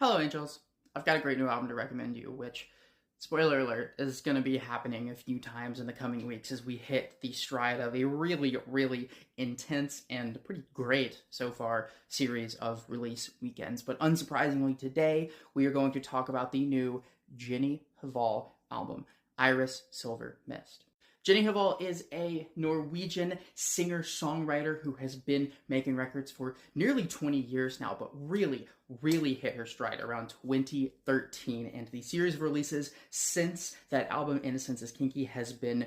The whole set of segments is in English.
Hello, Angels. I've got a great new album to recommend you, which, spoiler alert, is going to be happening a few times in the coming weeks as we hit the stride of a really, really intense and pretty great, so far, series of release weekends. But unsurprisingly, today we are going to talk about the new Jenny Hval album, Iris Silver Mist. Jenny Hval is a Norwegian singer-songwriter who has been making records for nearly 20 years now, but really hit her stride around 2013. And the series of releases since that album, Innocence is Kinky, has been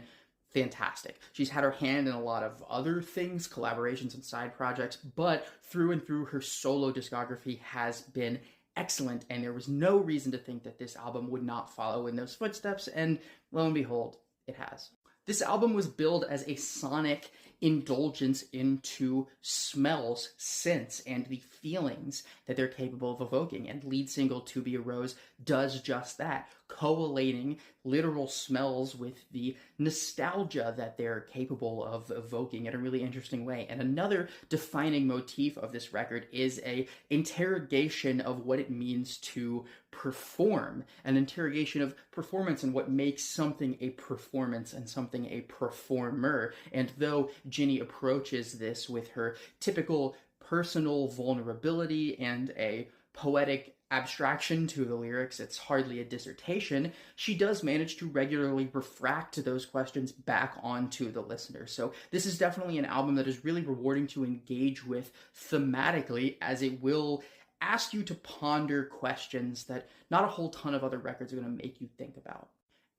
fantastic. She's had her hand in a lot of other things, collaborations and side projects, but through and through, her solo discography has been excellent, and there was no reason to think that this album would not follow in those footsteps, and lo and behold, it has. This album was billed as a sonic indulgence into smells, scents, and the feelings that they're capable of evoking, and lead single To Be a Rose does just that, collating literal smells with the nostalgia that they're capable of evoking in a really interesting way. And another defining motif of this record is a interrogation of what it means to perform, an interrogation of performance and what makes something a performance and something a performer. And though Jenny approaches this with her typical personal vulnerability and a poetic abstraction to the lyrics, it's hardly a dissertation, she does manage to regularly refract those questions back onto the listener. So this is definitely an album that is really rewarding to engage with thematically, as it will ask you to ponder questions that not a whole ton of other records are going to make you think about.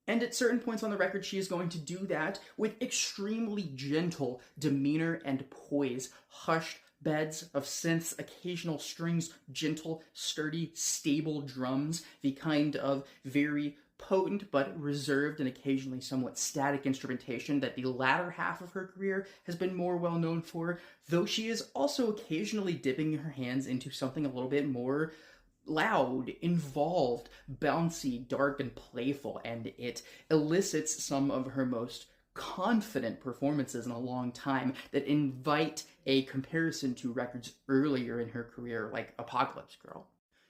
And at certain points on the record, she is going to do that with extremely gentle demeanor and poise, hushed beds of synths, occasional strings, gentle, sturdy, stable drums, the kind of very potent but reserved and occasionally somewhat static instrumentation that the latter half of her career has been more well known for, though she is also occasionally dipping her hands into something a little bit more loud, involved, bouncy, dark, and playful, and it elicits some of her most confident performances in a long time that invite a comparison to records earlier in her career, like Apocalypse Girl.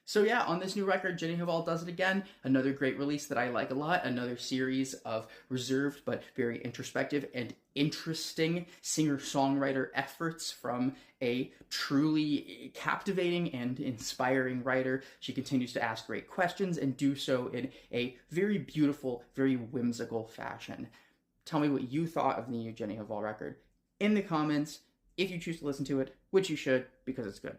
So yeah, on this new record, Jenny Hval does it again. Another great release that I like a lot. Another series of reserved but very introspective and interesting singer-songwriter efforts from a truly captivating and inspiring writer. She continues to ask great questions and do so in a very beautiful, very whimsical fashion. Tell me what you thought of the new Jenny Hval record in the comments, if you choose to listen to it, which you should, because it's good.